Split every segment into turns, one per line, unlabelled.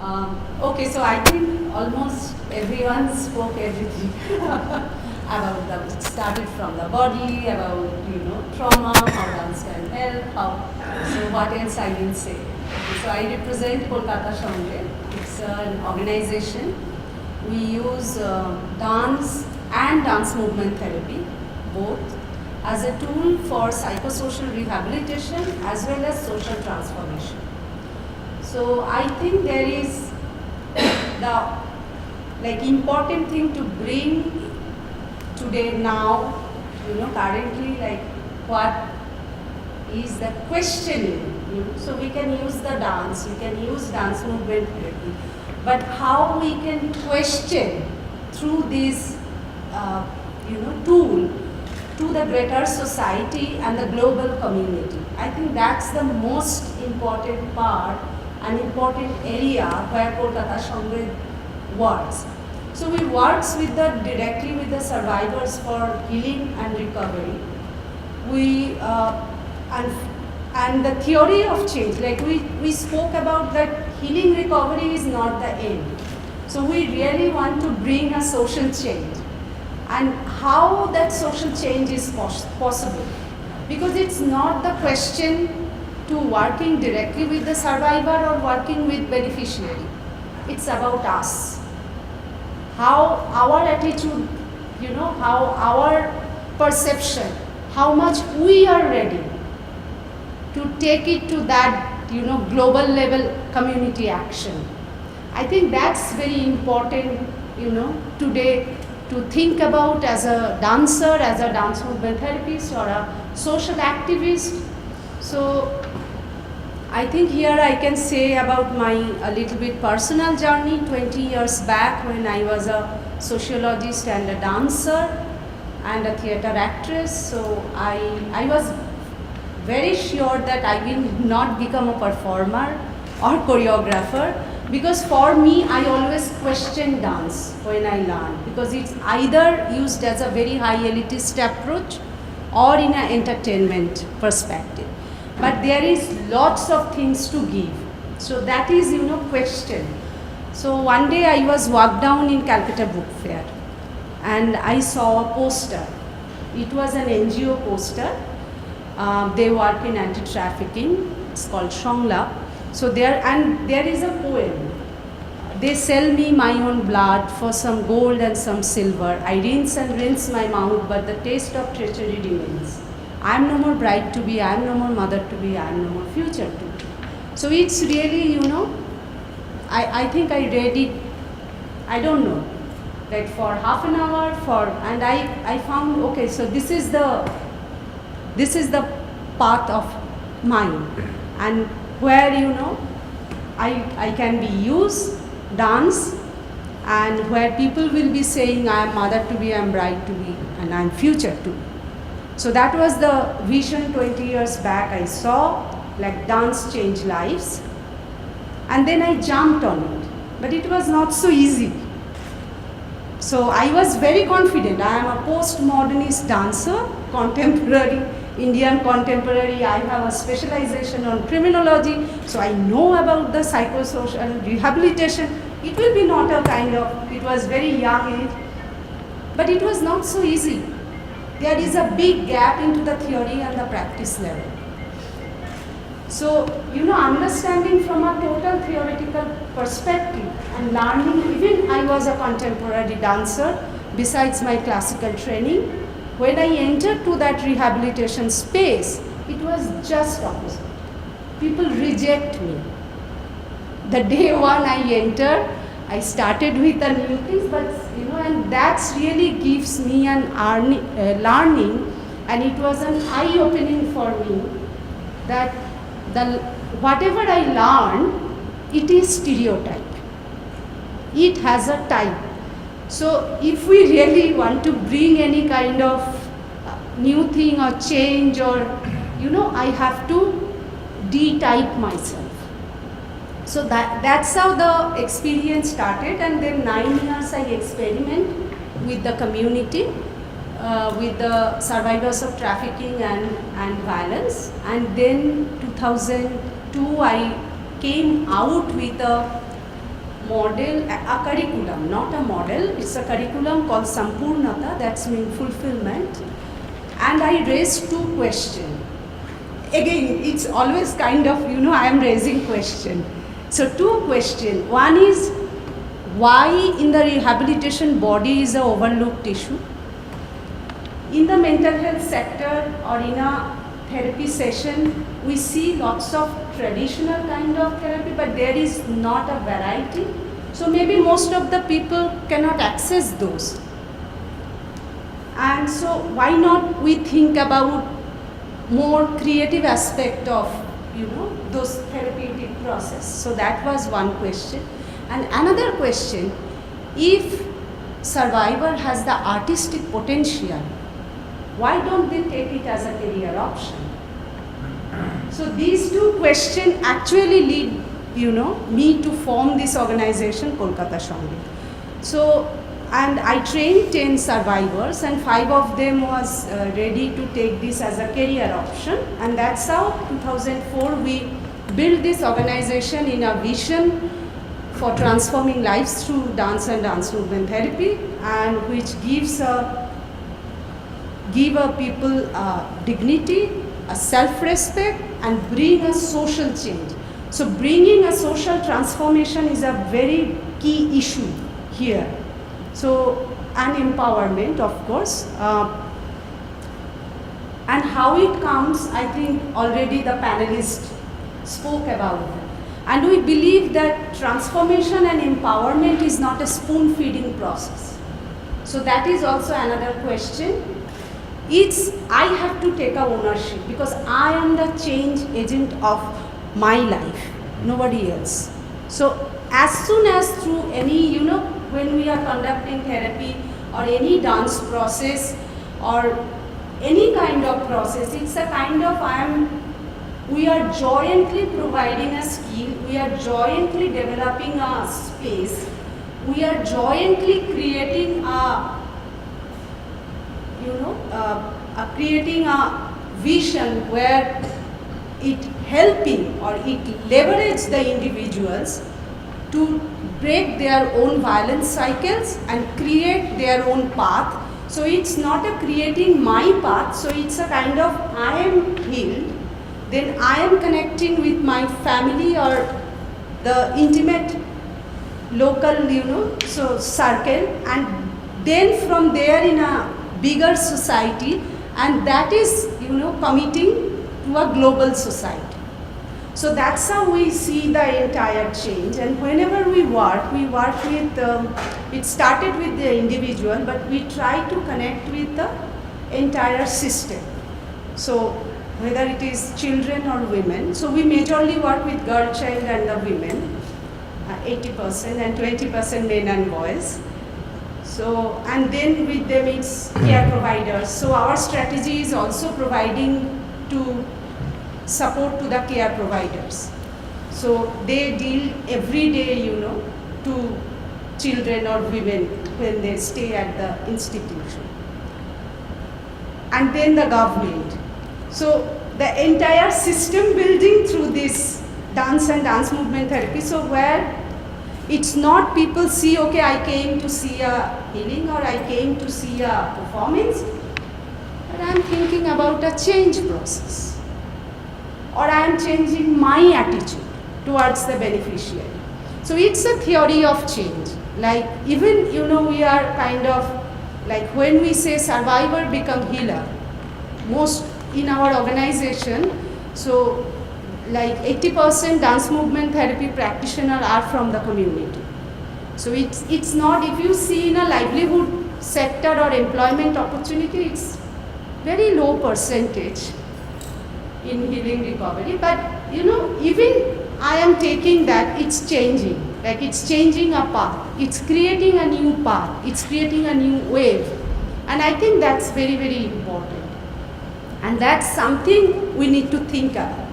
Okay, so I think almost everyone spoke everything about it started from the body, about trauma, how dance can help, how. So what else I didn't say? Okay, so I represent Kolkata Sangre. It's an organization. We use dance and dance movement therapy, both, as a tool for psychosocial rehabilitation as well as social transformation. So I think there is the important thing to bring today now, currently, what is the questioning. So we can use the dance, we can use dance movement therapy, but how we can question through this tool to the greater society and the global community. I think that's the most important part, an important area where Kolkata Sangre works. So we works directly with the survivors for healing and recovery. We and the theory of change, like we spoke about that healing recovery is not the end. So we really want to bring a social change, and how that social change is possible, because it's not the question to working directly with the survivor or working with beneficiary. It's about us, how our attitude, how our perception, how much we are ready to take it to that global level community action. I think that's very important today to think about as a dancer, as a dance movement therapist or a social activist. So I think here I can say about my a little bit personal journey 20 years back, when I was a sociologist and a dancer and a theater actress. So I was very sure that I will not become a performer or choreographer, because for me I always question dance when I learn, because it's either used as a very high elitist approach or in an entertainment perspective. But there is lots of things to give. So that is, question. So one day I was walked down in Calcutta Book Fair and I saw a poster. It was an NGO poster. They work in anti-trafficking. It's called Shongla. So there is a poem. They sell me my own blood for some gold and some silver. I rinse and rinse my mouth, but the taste of treachery remains. I am no more bride to be, I am no more mother to be, I am no more future to be. So it's really, I think I read it, I don't know, like for half an hour, and I found, okay, so this is the path of mine, and where, I can be used, dance, and where people will be saying, I am mother to be, I am bride to be, and I am future to be. So that was the vision 20 years back. I saw like dance change lives, and then I jumped on it, but it was not so easy. So I was very confident. I am a postmodernist dancer, contemporary, Indian contemporary. I have a specialization on criminology, so I know about the psychosocial rehabilitation. It will be not a kind of, it was very young age, but it was not so easy. There is a big gap into the theory and the practice level. So, understanding from a total theoretical perspective and learning, even I was a contemporary dancer besides my classical training. When I entered to that rehabilitation space, it was just opposite. People reject me. The day one I entered, I started with the new things, but and that's really gives me an learning, and it was an eye-opening for me that whatever I learned, it is stereotype. It has a type. So if we really want to bring any kind of new thing or change, or I have to de-type myself. So that's how the experience started, and then 9 years I experiment with the community, with the survivors of trafficking and violence, and then 2002 I came out with a model, a curriculum, not a model, it's a curriculum called Sampurnata, that's mean fulfillment. And I raised two questions. Again, it's always kind of, I am raising question. So two questions. One is, why in the rehabilitation body is an overlooked issue? In the mental health sector or in a therapy session, we see lots of traditional kind of therapy, but there is not a variety. So maybe most of the people cannot access those. And so why not we think about more creative aspect of, those therapeutic process. So that was one question. And another question, if survivor has the artistic potential, why don't they take it as a career option? So these two questions actually lead, me to form this organization, Kolkata Sangit. So, and I trained 10 survivors and 5 of them was ready to take this as a career option. And that's how 2004 we built this organization in a vision for transforming lives through dance and dance movement therapy, and which gives give a people dignity, a self-respect, and bring a social change. So bringing a social transformation is a very key issue here. So, and empowerment, of course. And how it comes, I think already the panelists spoke about it. And we believe that transformation and empowerment is not a spoon-feeding process. So that is also another question. It's, I have to take a ownership because I am the change agent of my life, nobody else. So as soon as through any, when we are conducting therapy or any dance process or any kind of process, it's a kind of, we are jointly providing a skill, we are jointly developing a space, we are jointly creating creating a vision where it helping or it leverages the individuals to break their own violence cycles and create their own path. So it's not a creating my path, so it's a kind of I am healed, then I am connecting with my family or the intimate local, so circle, and then from there in a bigger society, and that is, committing to a global society. So that's how we see the entire change. And whenever we work with, it started with the individual, but we try to connect with the entire system. So whether it is children or women, so we majorly work with girl child and the women, 80% and 20% men and boys. So, and then with them it's care providers. So our strategy is also providing to support to the care providers. So they deal every day, to children or women when they stay at the institution. And then the government. So the entire system building through this dance and dance movement therapy. So where it's not people see, okay, I came to see a healing or I came to see a performance, but I'm thinking about a change process. Or I am changing my attitude towards the beneficiary. So it's a theory of change. Like even, we are kind of, like when we say survivor become healer, most in our organization, so like 80% dance movement therapy practitioners are from the community. So it's not, if you see in a livelihood sector or employment opportunity, it's very low percentage in healing recovery. But even I am taking that, it's changing. Like it's changing a path. It's creating a new path. It's creating a new wave. And I think that's very, very important. And that's something we need to think about.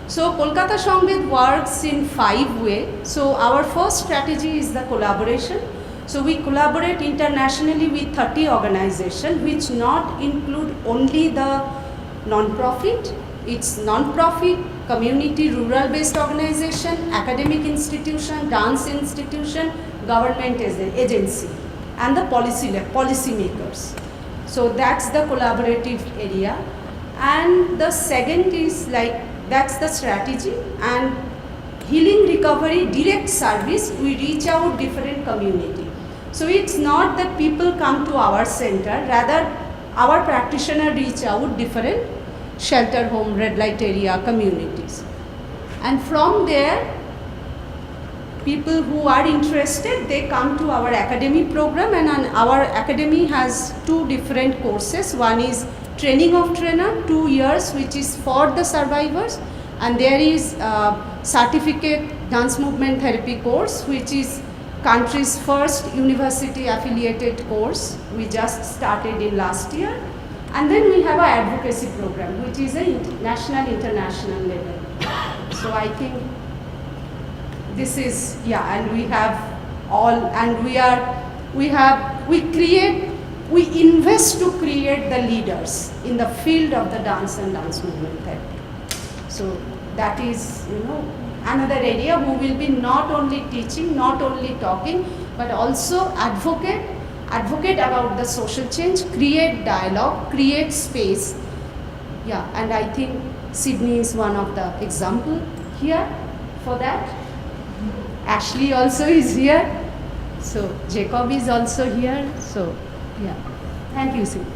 So Kolkata Sangit works in 5 ways. So our first strategy is the collaboration. So we collaborate internationally with 30 organizations, which not include only the non-profit, It's non-profit, community, rural-based organization, academic institution, dance institution, government agency, and the policy makers. So that's the collaborative area. And the second is like, that's the strategy. And healing recovery direct service, we reach out different community. So it's not that people come to our center, rather our practitioner reach out different shelter home, red light area communities. And from there, people who are interested, they come to our academy program, and our academy has two different courses. One is training of trainer, 2 years, which is for the survivors, and there is certificate dance movement therapy course, which is country's first university affiliated course. We just started in last year. And then we have our advocacy program, which is a national, international level. So I think this is, yeah, and we have all, and we invest to create the leaders in the field of the dance and dance movement therapy. So that is, another area who will be not only teaching, not only talking, but also advocate about the social change, create dialogue, create space. Yeah, and I think Sydney is one of the example here for that. Ashley also is here. So Jacob is also here. So yeah, thank you, Sydney.